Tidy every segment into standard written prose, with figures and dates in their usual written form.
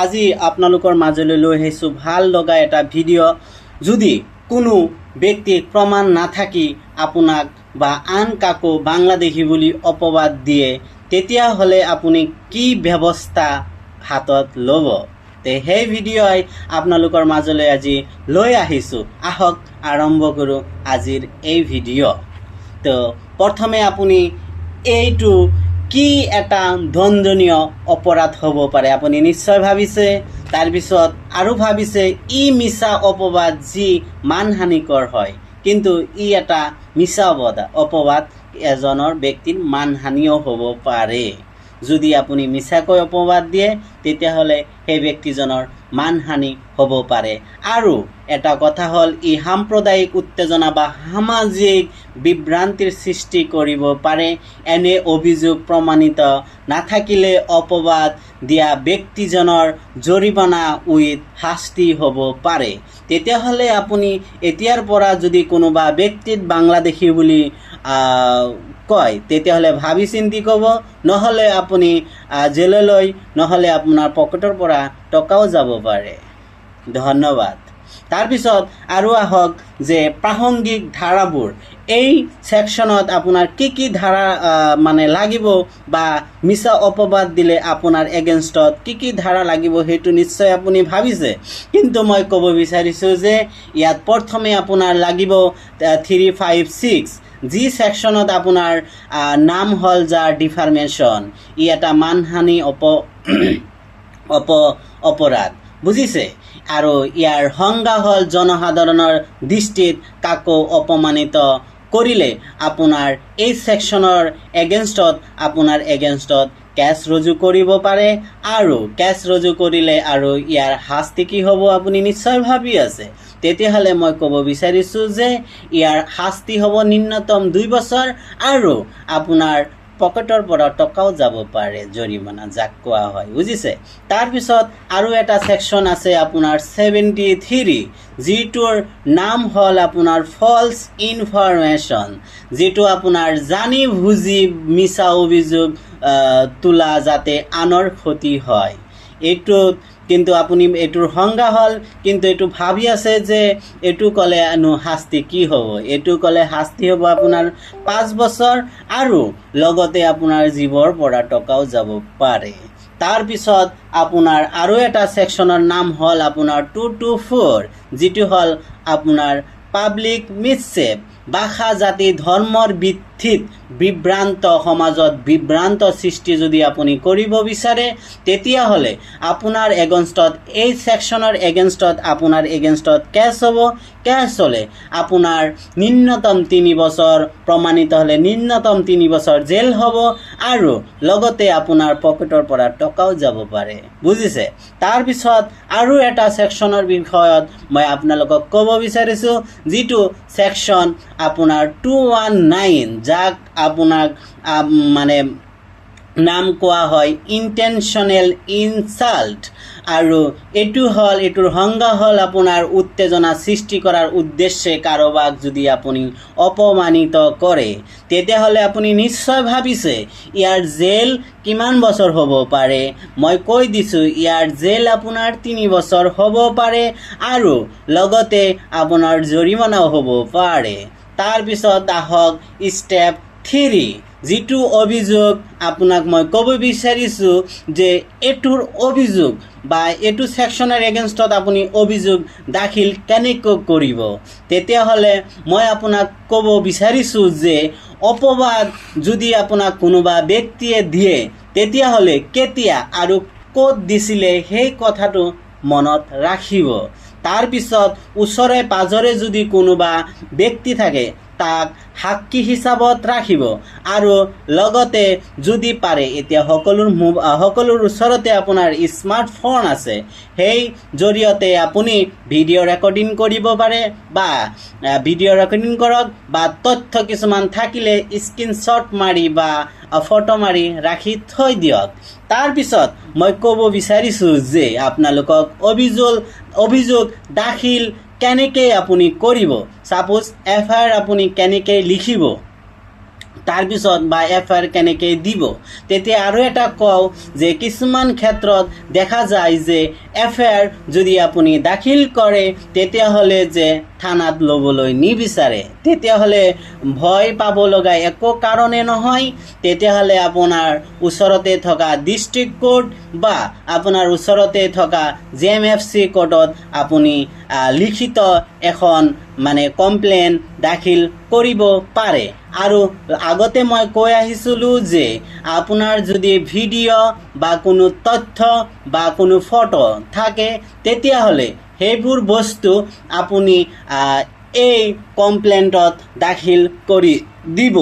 আজি আপোনালোকৰ মাজলৈ লৈ আহিছোঁ ভাল লগা এটা ভিডিঅ'। যদি কোনো ব্যক্তিক প্ৰমাণ নাথাকি আপোনাক বা আন কাকো বাংলাদেশী বুলি অপবাদ দিয়ে তেতিয়াহ'লে আপুনি কি ব্যৱস্থা হাতত ল'ব, সেই ভিডিঅ'ই আপোনালোকৰ মাজলৈ আজি লৈ আহিছোঁ। আহক আৰম্ভ কৰোঁ আজিৰ এই ভিডিঅ'। তো প্ৰথমে আপুনি এইটো কি এটা দণ্ডনীয় অপৰাধ হ'ব পাৰে আপুনি নিশ্চয় ভাবিছে। তাৰপিছত আৰু ভাবিছে ই মিছা অপবাদ যি মানহানিকৰ হয়, কিন্তু ই এটা মিছা অপবাদ এজনৰ ব্যক্তিৰ মানহানিও হ'ব পাৰে। যদি আপুনি মিছাকৈ অপবাদ দিয়ে তেতিয়াহ'লে সেই ব্যক্তিজনৰ মানহানি হ'ব পাৰে। আৰু এটা কথা হ'ল ই সাম্প্ৰদায়িক উত্তেজনা বা সামাজিক বিভ্ৰান্তিৰ সৃষ্টি কৰিব পাৰে। এনে অভিযোগ প্ৰমাণিত নাথাকিলে অপবাদ দিয়া ব্যক্তিজনৰ জৰিমনা উইথ শাস্তি হ'ব পাৰে। তেতিয়াহ'লে আপুনি এতিয়াৰ পৰা যদি কোনোবা ব্যক্তিত বাংলাদেশী বুলি কয় তেতিয়াহ'লে ভাবি চিন্তি ক'ব, নহ'লে আপুনি জেললৈ, নহ'লে আপোনাৰ পকেটৰ পৰা টকাও যাব পাৰে। ধন্যবাদ। তাৰপিছত আৰু আহক যে প্ৰাসংগিক ধাৰাবোৰ, এই ছেকশ্যনত আপোনাৰ কি ধাৰা লাগিব বা মিছা অপবাদ দিলে আপোনাৰ এগেইনষ্টত কি ধাৰা লাগিব সেইটো নিশ্চয় আপুনি ভাবিছে। কিন্তু মই ক'ব বিচাৰিছোঁ যে ইয়াত প্ৰথমে আপোনাৰ লাগিব 356, যি ছেকশ্যনত আপোনাৰ নাম হ'ল যাৰ ডিফাৰ্মেশ্যন। ই এটা মানহানি অপৰাধ, বুজিছে। আৰু ইয়াৰ সংজ্ঞা হ'ল জনসাধাৰণৰ দৃষ্টিত কাকো অপমানিত কৰিলে আপোনাৰ এই ছেকশ্যনৰ এগেইনষ্টত কেছ ৰুজু কৰিব পাৰে। আৰু কেছ ৰুজু কৰিলে আৰু ইয়াৰ শাস্তি কি হ'ব আপুনি নিশ্চয় ভাবি আছে। তেতিয়াহ'লে মই ক'ব বিচাৰিছোঁ যে ইয়াৰ শাস্তি হ'ব নিম্নতম 2 বছৰ আৰু আপোনাৰ পকেটৰ পৰা টকাও যাব পাৰে, জৰিমনা যাক কোৱা হয়, বুজিছে। তাৰপিছত আৰু এটা ছেকশ্যন আছে আপোনাৰ 73, যিটোৰ নাম হ'ল আপোনাৰ ফলছ ইনফৰমেশ্যন, যিটো আপোনাৰ জানি বুজি মিছা অভিযোগ তোলা যাতে আনৰ ক্ষতি হয়। এইটোত কিন্তু আপুনি এইটোৰ সংজ্ঞা হ'ল, কিন্তু এইটো ভাবি আছে যে এইটো ক'লে শাস্তি কি হ'ব। এইটো ক'লে শাস্তি হ'ব আপোনাৰ 5 বছৰ আৰু লগতে আপোনাৰ জীৱৰ পৰা টকাও যাব পাৰে। তাৰপিছত আপোনাৰ আৰু এটা ছেকশ্যনৰ নাম হ'ল আপোনাৰ 224, যিটো হ'ল আপোনাৰ পাব্লিক মিছচেপ, ভাষা জাতি ধৰ্মৰ ভিত্তিত সমাজত বিভ্ৰান্ত সৃষ্টি যদি আপুনি কৰিব বিচাৰে তেতিয়াহ'লে আপোনাৰ এগেইনষ্টত এই ছেকশ্যনৰ এগেইনষ্টত কেছ হ'ব। কেছ হ'লে আপোনাৰ নিম্নতম 3 বছৰ, প্ৰমাণিত হ'লে নিম্নতম 3 বছৰ জেল হ'ব আৰু লগতে আপোনাৰ পকেটৰ পৰা টকাও যাব পাৰে, বুজিছে। তাৰপিছত আৰু এটা ছেকশ্যনৰ বিষয়ত মই আপোনালোকক ক'ব বিচাৰিছোঁ, যিটো ছেকশ্যন আপোনাৰ 219, যাক আপোনাক নাম কোৱা হয় ইণ্টেনশ্যনেল ইনচাল্ট। আৰু এইটোৰ সংজ্ঞা হ'ল আপোনাৰ উত্তেজনা সৃষ্টি কৰাৰ উদ্দেশ্যে কাৰোবাক যদি আপুনি অপমানিত কৰে তেতিয়াহ'লে আপুনি নিশ্চয় ভাবিছে ইয়াৰ জেল কিমান বছৰ হ'ব পাৰে। মই কৈ দিছোঁ ইয়াৰ জেল আপোনাৰ 3 বছৰ হ'ব পাৰে আৰু লগতে আপোনাৰ জৰিমনাও হ'ব পাৰে। তাৰপিছত আহক ষ্টেপ 3, যিটো অভিযোগ আপোনাক মই ক'ব বিচাৰিছোঁ যে এইটোৰ অভিযোগ বা এইটো ছেকশ্যনৰ এগেইনষ্টত আপুনি অভিযোগ দাখিল কেনেকৈ কৰিব। তেতিয়াহ'লে মই আপোনাক ক'ব বিচাৰিছোঁ যে অপবাদ যদি আপোনাক কোনোবা ব্যক্তিয়ে দিয়ে তেতিয়াহ'লে কেতিয়া আৰু ক'ত দিছিলে সেই কথাটো মনত ৰাখিব। তাৰপিছত ওচৰে পাজৰে যদি কোনোবা ব্যক্তি থাকে তাক সাক্ষী হিচাপত ৰাখিব আৰু লগতে যদি পাৰে, এতিয়া সকলোৰ ওচৰতে আপোনাৰ স্মাৰ্টফোন আছে, সেই জৰিয়তে আপুনি ভিডিঅ' ৰেকৰ্ডিং কৰিব পাৰে বা ভিডিঅ' ৰেকৰ্ডিং কৰক বা তথ্য কিছুমান থাকিলে স্ক্ৰীনশ্বট মাৰি বা ফটো মাৰি ৰাখি থৈ দিয়ক। তাৰপিছত মই ক'ব বিচাৰিছোঁ যে আপোনালোকক অভিযোগ দাখিল কেনেকৈ আপুনি কৰিব, ছাপ'জ FIR আপুনি কেনেকৈ লিখিব তাৰপিছত বা এফআইআৰ কেনেকৈ দিব। তেতিয়া আৰু এটা কওঁ যে কিছুমান ক্ষেত্ৰত দেখা যায় যে এফআইআৰ যদি আপুনি দাখিল কৰে তেতিয়াহ'লে যে থানাত ল'বলৈ নিবিচাৰে, তেতিয়াহ'লে ভয় পাব লগা একো কাৰণে নহয়। তেতিয়াহ'লে আপোনাৰ ওচৰতে থকা ডিষ্ট্ৰিক্ট কোৰ্ট বা আপোনাৰ ওচৰতে থকা JMFC কোৰ্টত আপুনি লিখিত এখন কমপ্লেইন দাখিল কৰিব পাৰে। আৰু আগতে মই কৈ আহিছিলোঁ যে আপোনাৰ যদি ভিডিঅ' বা কোনো তথ্য বা কোনো ফটো থাকে তেতিয়াহ'লে সেইবোৰ বস্তু আপুনি এই কমপ্লেইণ্টত দাখিল কৰি দিব।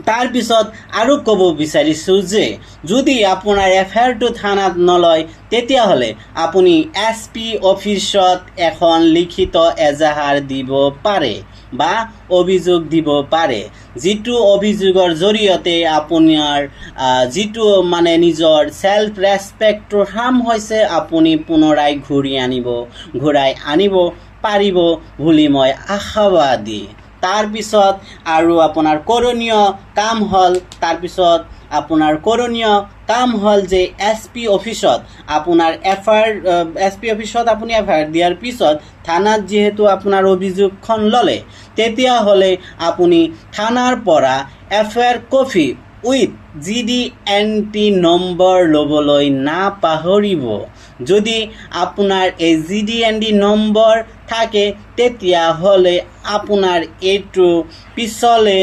তাৰপিছত আৰু ক'ব বিচাৰিছোঁ যে যদি আপোনাৰ এফআইআৰটো থানাত নলয় তেতিয়াহ'লে আপুনি SP অফিচত এখন লিখিত এজাহাৰ দিব পাৰে বা অভিযোগ দিব পাৰে, যিটো অভিযোগৰ জৰিয়তে আপোনাৰ যিটো নিজৰ সেলফ ৰেসপেক্টৰ হাৰ্ম হৈছে আপুনি পুনৰাই ঘূৰাই আনিব পাৰিব বুলি মই আশাবাদী। তাৰপিছত আৰু আপোনাৰ কৰণীয় কাম হ'ল যে SP অফিচত আপোনাৰ SP অফিচত আপুনি এফআইআৰ দিয়াৰ পিছত থানাত যিহেতু আপোনাৰ অভিযোগখন ল'লে তেতিয়াহ'লে আপুনি থানাৰ পৰা FIR copy with GD&T number ল'বলৈ নাপাহৰিব। যদি আপোনাৰ এই GD&T নম্বৰ থাকে তেতিয়াহ'লে আপোনাৰ এইটো পিছলৈ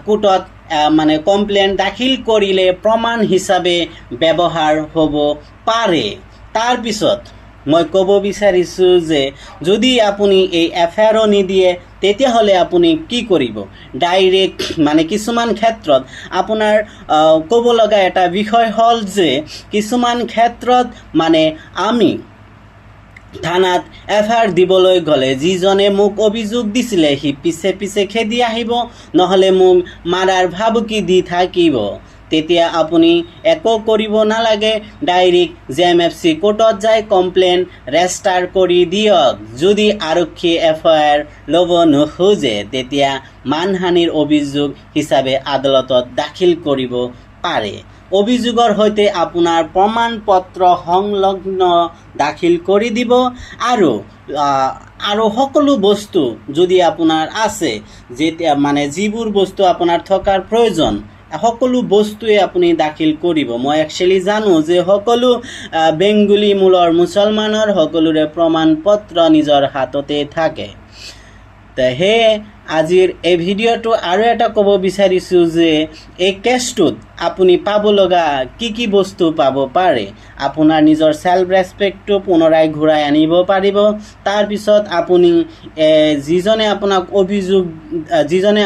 কোৰ্টত কমপ্লেইন দাখিল কৰিলে প্ৰমাণ হিচাপে ব্যৱহাৰ হ'ব পাৰে। তাৰপিছত মই ক'ব বিচাৰিছোঁ যে যদি আপুনি এই এফআইআৰো নিদিয়ে তেতিয়াহ'লে আপুনি কি কৰিব। ডাইৰেক্ট কিছুমান ক্ষেত্ৰত আপোনাৰ ক'ব লগা এটা বিষয় হ'ল যে কিছুমান ক্ষেত্ৰত আমি থানাত এফআইআৰ দিবলৈ গ'লে যিজনে মোক অভিযোগ দিছিলে সি পিছে খেদি আহিব, নহ'লে মোক মাৰাৰ ভাবুকি দি থাকিব। তেতিয়া আপুনি একো কৰিব নালাগে, ডাইৰেক্ট JMFC কোৰ্টত যাই কমপ্লেইন ৰেজিষ্টাৰ কৰি দিয়ক। যদি আৰক্ষী এফআইআৰ ল'ব নোখোজে তেতিয়া মানহানিৰ অভিযোগ হিচাপে আদালতত দাখিল কৰিব পাৰে। অভিযোগৰ সৈতে আপোনাৰ প্ৰমাণ পত্ৰ সংলগ্ন দাখিল কৰি দিব আৰু সকলো বস্তু যদি আপোনাৰ আছে যেতিয়া যিবোৰ বস্তু আপোনাৰ থকাৰ প্ৰয়োজন সকলো বস্তুৱে আপুনি দাখিল কৰিব। মই একচুৱেলি জানো যে সকলো বেংগলী মূলৰ মুছলমানৰ সকলোৰে প্ৰমাণ পত্ৰ নিজৰ হাততে থাকে। সেয়ে আজিৰ এই ভিডিঅ'টো আৰু এটা ক'ব বিচাৰিছোঁ যে এই কেছটোত আপুনি পাব লগা কি বস্তু পাব পাৰে। আপোনাৰ নিজৰ সেলফ ৰেসপেক্টটো পুনৰাই ঘূৰাই আনিব পাৰিব। তাৰপিছত আপুনি যিজনে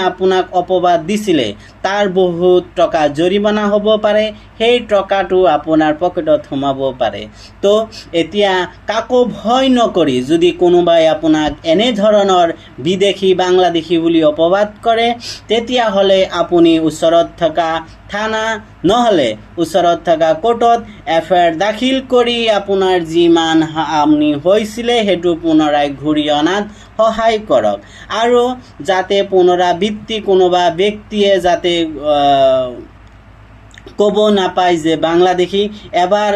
আপোনাক অপবাদ দিছিলে তাৰ বহুত টকা জৰিমনা হ'ব পাৰে, সেই টকাটো আপোনাৰ পকেটত সোমাব পাৰে। তো এতিয়া কাকো ভয় নকৰি যদি কোনোবাই আপোনাক এনেধৰণৰ বিদেশী বাংলাদেশী বুলি অপবাদ কৰে তেতিয়াহ'লে আপুনি ওচৰত থকা থানা নহ'লে ওচৰত থকা কোৰ্টত এফআইআৰ দাখিল কৰি আপোনাৰ যিমান হানি হৈছিলে সেইটো পুনৰাই ঘূৰি অনাত সহায় কৰক। আৰু যাতে পুনৰাবৃত্তি কোনোবা ব্যক্তিয়ে যাতে ক'ব নাপায় যে বাংলাদেশী, এবাৰ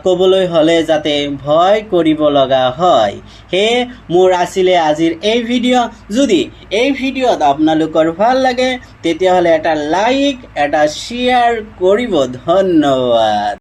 ক'বলৈ হ'লে যাতে ভয় কৰিব লগা হয়। সেয়ে মোৰ আছিলে আজিৰ এই ভিডিঅ'। যদি এই ভিডিঅ'ত আপোনালোকৰ ভাল লাগে তেতিয়াহ'লে এটা লাইক এটা শ্বেয়াৰ কৰিব। ধন্যবাদ।